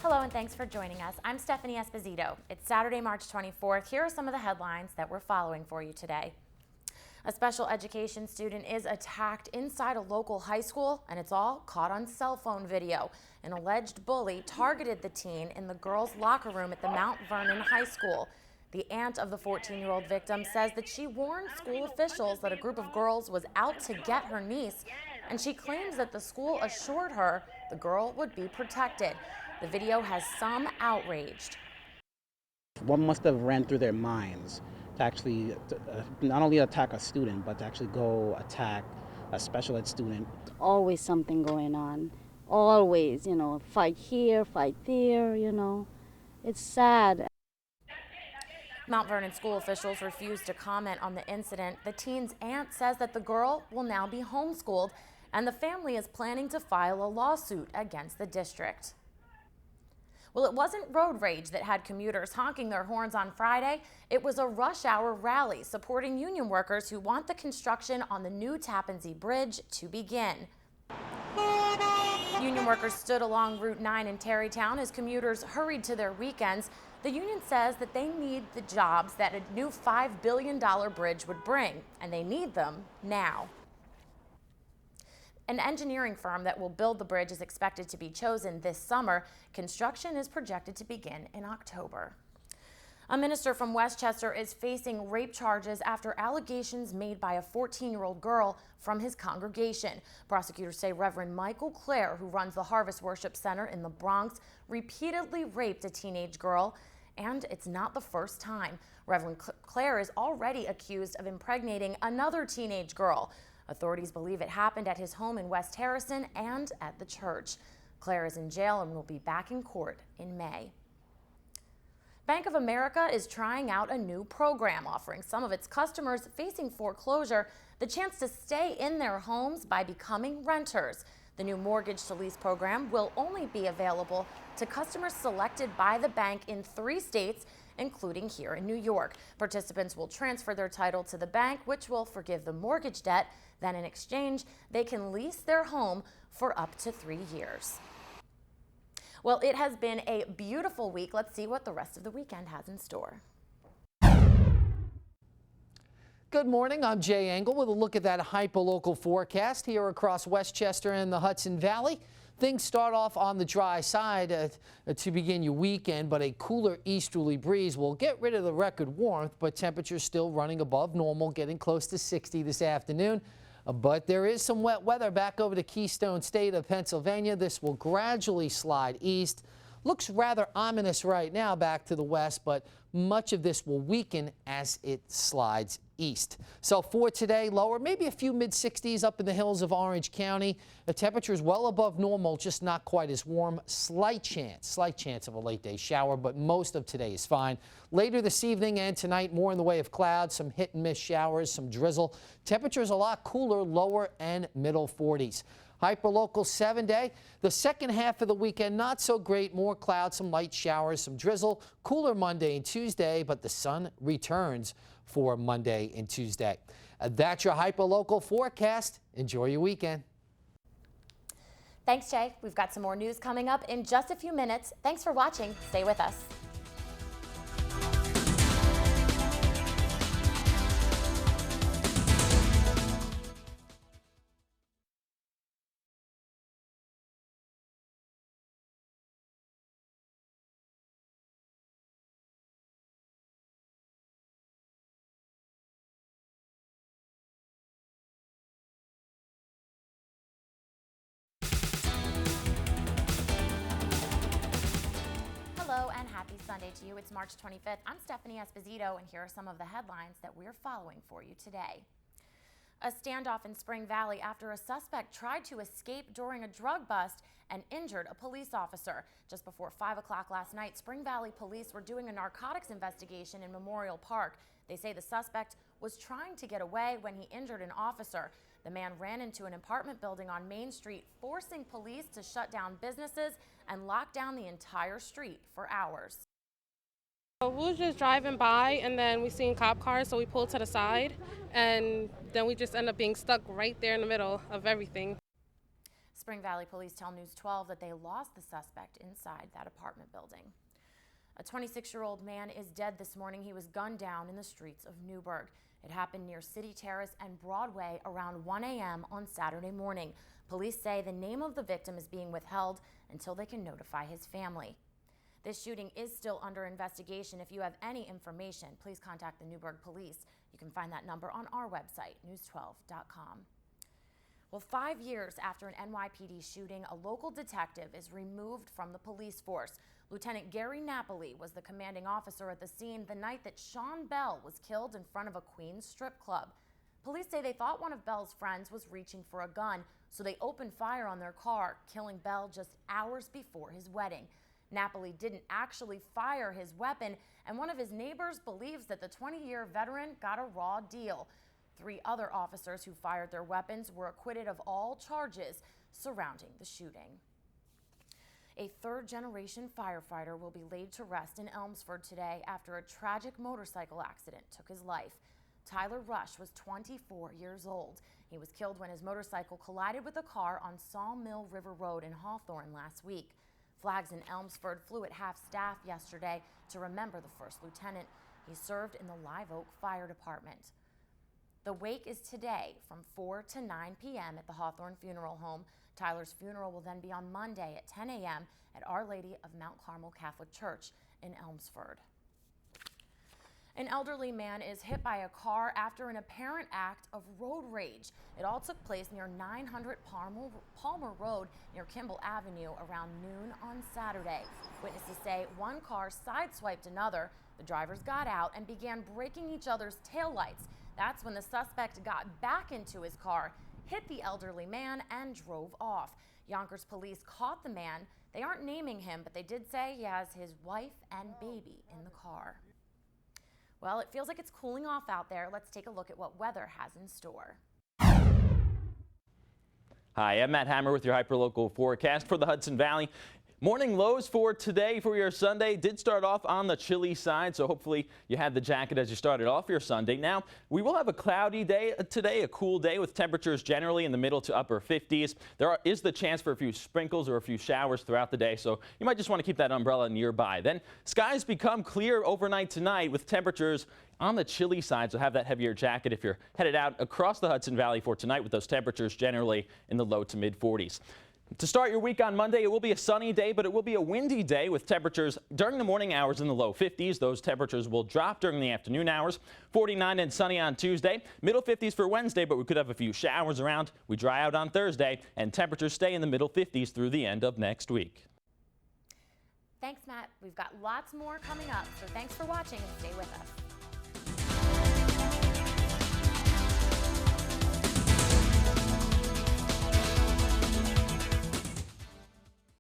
Hello and thanks for joining us. I'm Stephanie Esposito. It's Saturday, March 24th. Here are some of the headlines that we're following for you today. A special education student is attacked inside a local high school, and it's all caught on cell phone video. An alleged bully targeted the teen in the girls' locker room at the Mount Vernon High School. The aunt of the 14-year-old victim says that she warned school officials that a group of girls was out to get her niece, and she claims that the school assured her the girl would be protected. The video has some outraged. What must have ran through their minds to actually not only attack a student, but to actually go attack a special ed student? Always something going on. Always, fight here, fight there, It's sad. Mount Vernon school officials refused to comment on the incident. The teen's aunt says that the girl will now be homeschooled, and the family is planning to file a lawsuit against the district. Well, it wasn't road rage that had commuters honking their horns on Friday. It was a rush hour rally supporting union workers who want the construction on the new Tappan Zee Bridge to begin. Union workers stood along Route 9 in Tarrytown as commuters hurried to their weekends. The union says that they need the jobs that a new $5 billion bridge would bring, and they need them now. An engineering firm that will build the bridge is expected to be chosen this summer. Construction is projected to begin in October. A minister from Westchester is facing rape charges after allegations made by a 14-year-old girl from his congregation. Prosecutors say Reverend Michael Clare, who runs the Harvest Worship Center in the Bronx, repeatedly raped a teenage girl, and it's not the first time. Reverend Clare is already accused of impregnating another teenage girl. Authorities believe it happened at his home in West Harrison and at the church. Clare is in jail and will be back in court in May. Bank of America is trying out a new program offering some of its customers facing foreclosure the chance to stay in their homes by becoming renters. The new mortgage to lease program will only be available to customers selected by the bank in 3 states, including here in New York. Participants will transfer their title to the bank, which will forgive the mortgage debt. Then in exchange, they can lease their home for up to 3 years. Well, it has been a beautiful week. Let's see what the rest of the weekend has in store. Good morning, I'm Jay Engel with a look at that hyperlocal forecast here across Westchester and the Hudson Valley. Things start off on the dry side to begin your weekend, but a cooler easterly breeze will get rid of the record warmth, but temperatures still running above normal, getting close to 60 this afternoon. But there is some wet weather back over the Keystone State of Pennsylvania. This will gradually slide east. Looks rather ominous right now back to the west, but much of this will weaken as it slides east. So for today, lower, maybe a few mid-60s up in the hills of Orange County. The temperature is well above normal, just not quite as warm. Slight chance of a late day shower, but most of today is fine. Later this evening and tonight, more in the way of clouds, some hit and miss showers, some drizzle. Temperatures a lot cooler, lower and middle 40s. Hyperlocal 7-day. The second half of the weekend, not so great. More clouds, some light showers, some drizzle. Cooler Monday and Tuesday, but the sun returns for Monday and Tuesday. That's your hyperlocal forecast. Enjoy your weekend. Thanks, Jay. We've got some more news coming up in just a few minutes. Thanks for watching. Stay with us. Hello and happy Sunday to you. It's March 25th. I'm Stephanie Esposito, and here are some of the headlines that we're following for you today. A standoff in Spring Valley after a suspect tried to escape during a drug bust and injured a police officer. Just before 5 o'clock last night, Spring Valley police were doing a narcotics investigation in Memorial Park. They say the suspect was trying to get away when he injured an officer. The man ran into an apartment building on Main Street, forcing police to shut down businesses and lock down the entire street for hours. We were just driving by, and then we seen cop cars, so we pulled to the side, and then we just ended up being stuck right there in the middle of everything. Spring Valley Police tell News 12 that they lost the suspect inside that apartment building. A 26-year-old man is dead this morning. He was gunned down in the streets of Newburgh. It happened near City Terrace and Broadway around 1 a.m. on Saturday morning. Police say the name of the victim is being withheld until they can notify his family. This shooting is still under investigation. If you have any information, please contact the Newburgh Police. You can find that number on our website, news12.com. Well, 5 years after an NYPD shooting, a local detective is removed from the police force. Lieutenant Gary Napoli was the commanding officer at the scene the night that Sean Bell was killed in front of a Queens strip club. Police say they thought one of Bell's friends was reaching for a gun, so they opened fire on their car, killing Bell just hours before his wedding. Napoli didn't actually fire his weapon, and one of his neighbors believes that the 20-year veteran got a raw deal. 3 other officers who fired their weapons were acquitted of all charges surrounding the shooting. A third-generation firefighter will be laid to rest in Elmsford today after a tragic motorcycle accident took his life. Tyler Rush was 24 years old. He was killed when his motorcycle collided with a car on Sawmill River Road in Hawthorne last week. Flags in Elmsford flew at half-staff yesterday to remember the first lieutenant. He served in the Live Oak Fire Department. The wake is today from 4 to 9 p.m. at the Hawthorne Funeral Home. Tyler's funeral will then be on Monday at 10 a.m. at Our Lady of Mount Carmel Catholic Church in Elmsford. An elderly man is hit by a car after an apparent act of road rage. It all took place near 900 Palmer Road near Kimball Avenue around noon on Saturday. Witnesses say one car sideswiped another. The drivers got out and began breaking each other's taillights. That's when the suspect got back into his car, hit the elderly man, and drove off. Yonkers police caught the man. They aren't naming him, but they did say he has his wife and baby in the car. Well, it feels like it's cooling off out there. Let's take a look at what weather has in store. Hi, I'm Matt Hammer with your hyperlocal forecast for the Hudson Valley. Morning lows for today for your Sunday did start off on the chilly side, so hopefully you had the jacket as you started off your Sunday. Now, we will have a cloudy day today, a cool day with temperatures generally in the middle to upper 50s. There is the chance for a few sprinkles or a few showers throughout the day, so you might just want to keep that umbrella nearby. Then skies become clear overnight tonight with temperatures on the chilly side, so have that heavier jacket if you're headed out across the Hudson Valley for tonight with those temperatures generally in the low to mid 40s. To start your week on Monday, it will be a sunny day, but it will be a windy day with temperatures during the morning hours in the low 50s. Those temperatures will drop during the afternoon hours. 49 and sunny on Tuesday. Middle 50s for Wednesday, but we could have a few showers around. We dry out on Thursday, and temperatures stay in the middle 50s through the end of next week. Thanks, Matt. We've got lots more coming up, so thanks for watching and stay with us.